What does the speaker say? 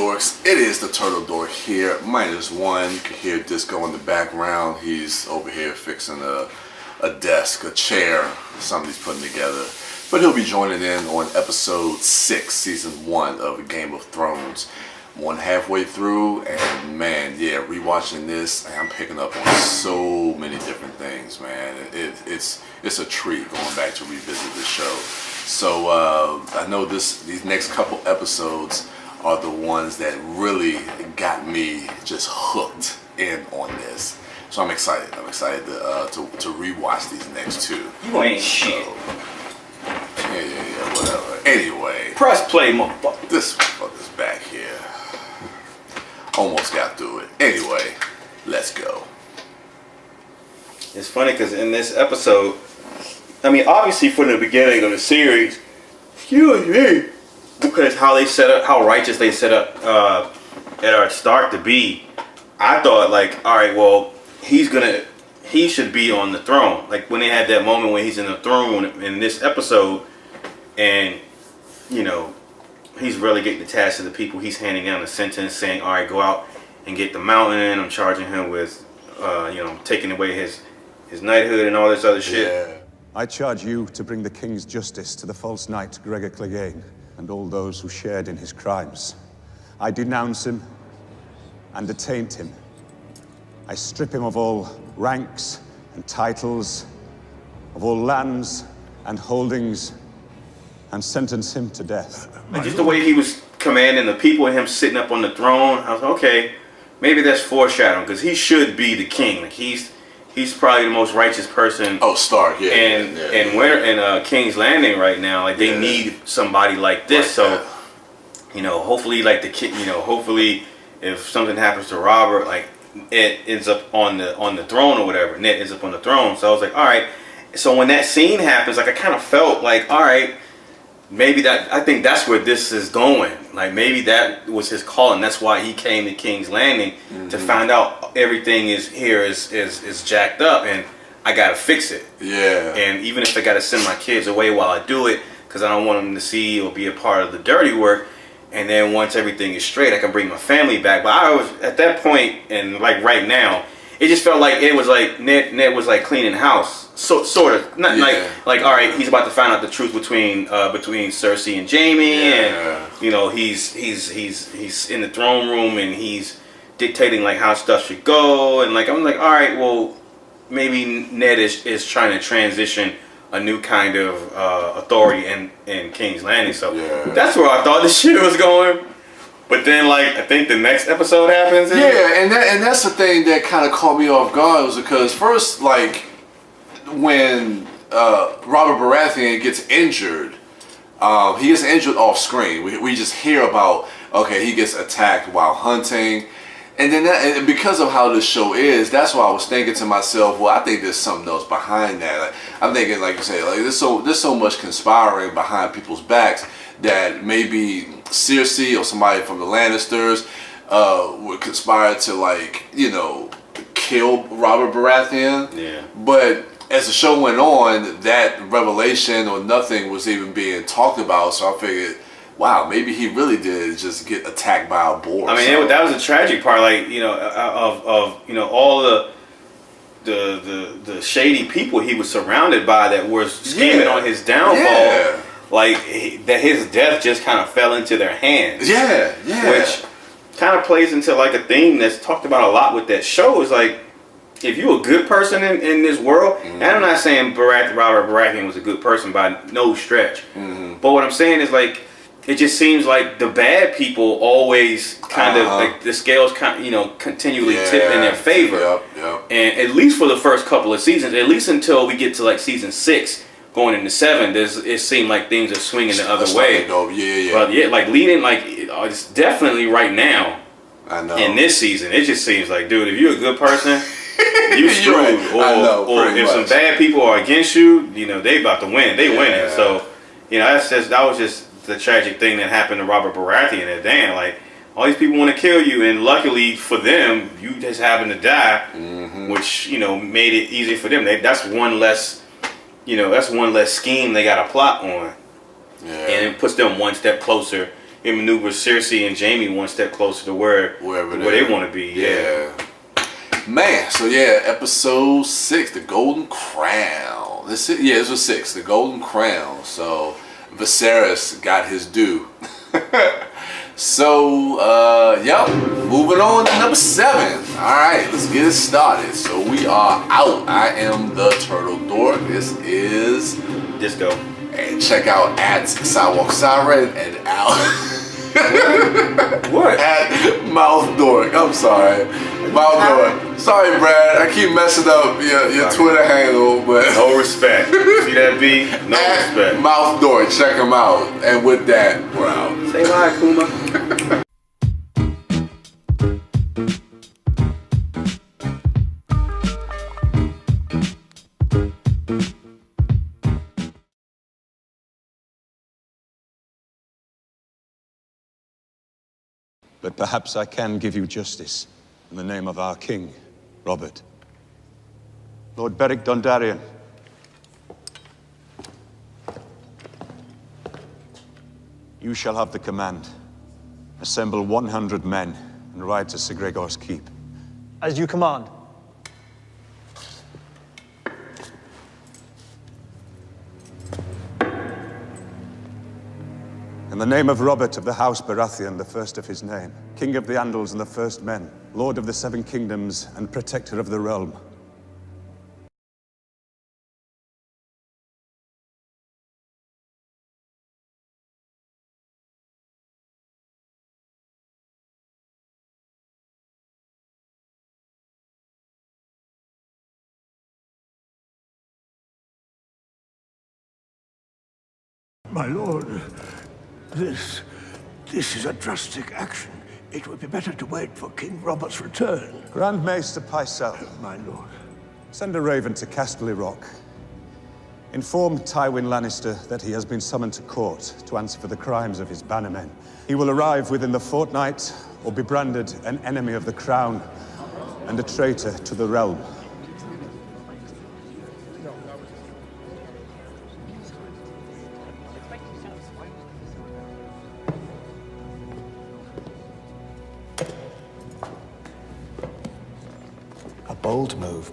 Dorks. It is the Turtle Dork here, -1. You can hear Disco in the background. He's over here fixing a desk, a chair, something he's putting together. But he'll be joining in on episode 6, season 1 of Game of Thrones. I'm one halfway through, and man, yeah, rewatching this, I'm picking up on so many different things, man. It's a treat going back to revisit this show. So I know these next couple episodes are the ones that really got me just hooked in on this. So I'm excited. I'm excited to rewatch these next two. You ain't shit. Yeah, whatever. Anyway. Press play, motherfucker. This motherfucker's back here. Almost got through it. Anyway, let's go. It's funny because in this episode, I mean, obviously from the beginning of the series, excuse me, because how they set up, how righteous they set up Eddard Stark to be, I thought like, all right, well, he should be on the throne. Like when they had that moment when he's in the throne in this episode, and you know, he's relegating the task to the people. He's handing down a sentence saying, all right, go out and get the mountain. I'm charging him with, taking away his knighthood and all this other shit. Yeah. I charge you to bring the king's justice to the false knight Gregor Clegane and all those who shared in his crimes. I denounce him and attaint him. I strip him of all ranks and titles, of all lands and holdings, and sentence him to death. And just the way he was commanding the people and him sitting up on the throne, I was like, okay, maybe that's foreshadowing because he should be the king. Like he's probably the most righteous person. Oh, Stark, yeah. And we're in King's Landing right now. Like they need somebody like this. Like so, you know, hopefully, like the kid, you know, hopefully, if something happens to Robert, like Ed ends up on the throne or whatever. Ned ends up on the throne. So I was like, all right. So when that scene happens, like I kind of felt like, all right, maybe I think that's where this is going. Like maybe that was his calling. That's why he came to King's Landing to find out everything is jacked up and I gotta fix it. Yeah. And even if I gotta send my kids away while I do it, because I don't want them to see or be a part of the dirty work. And then once everything is straight, I can bring my family back. But I was at that point, and like right now, it just felt like it was like Ned was like cleaning house, sort of. Not like all right, he's about to find out the truth between Cersei and Jaime, and you know he's in the throne room and he's dictating like how stuff should go, and like I'm like all right, well maybe Ned is trying to transition a new kind of authority in King's Landing. So that's where I thought the shit was going. But then, like, I think the next episode happens. Yeah, and that's the thing that kind of caught me off guard was because first, like, when Robert Baratheon gets injured, he gets injured off screen. We just hear about, okay, he gets attacked while hunting. And then and because of how this show is, that's why I was thinking to myself, well, I think there's something else behind that. Like, I'm thinking, like you say, like there's so much conspiring behind people's backs that maybe Cersei or somebody from the Lannisters would conspire to, like, you know, kill Robert Baratheon. Yeah. But as the show went on, that revelation or nothing was even being talked about. So I figured, wow, maybe he really did just get attacked by a boar. I mean, that was a tragic part, like, you know, of you know, all the shady people he was surrounded by that were scheming on his downfall. Yeah. Like that, his death just kind of fell into their hands. Yeah. Which kind of plays into like a theme that's talked about a lot with that show. Is like, if you're a good person in this world, and I'm not saying Robert Baratheon was a good person by no stretch, but what I'm saying is like, it just seems like the bad people always kind of like the scales continually tip in their favor. Yep. And at least for the first couple of seasons, at least until we get to like season 6, going into 7, it seemed like things are swinging the other way. But yeah, like leading, like it's definitely right now. I know. In this season, it just seems like, dude, if you're a good person, you screwed. Right. Or if some bad people are against you, you know, they about to win. They winning. So, you know, that was just the tragic thing that happened to Robert Baratheon. That damn, like all these people want to kill you, and luckily for them, you just happen to die, which, you know, made it easy for them. That's one less scheme they got to plot on, and it puts them one step closer it maneuvers Cersei and Jaime one step closer to where they want to be. Yeah. Man, so yeah, episode 6, the Golden Crown. This was 6, the Golden Crown. So Viserys got his due. So, moving on to number 7. Alright, let's get it started. So we are out. I am the Turtle Dork. This is Disco. And check out at Sidewalk Siren and out What? at Mouth Dork. I'm sorry. Mouth Dork. Sorry, Brad. I keep messing up your Twitter handle, but No respect. See that B? No at respect. Mouth Dork. Check him out. And with that, we're out. Say hi, Kuma. But perhaps I can give you justice in the name of our king, Robert. Lord Beric Dondarrion. You shall have the command. Assemble 100 men and ride to Sir Gregor's keep. As you command. In the name of Robert of the House Baratheon, the first of his name, King of the Andals and the first men, Lord of the Seven Kingdoms and Protector of the Realm. My lord, this is a drastic action. It would be better to wait for King Robert's return. Grand Maester Pycelle, My lord. send a raven to Casterly Rock. Inform Tywin Lannister that he has been summoned to court to answer for the crimes of his bannermen. He will arrive within the fortnight or be branded an enemy of the crown and a traitor to the realm. A bold move.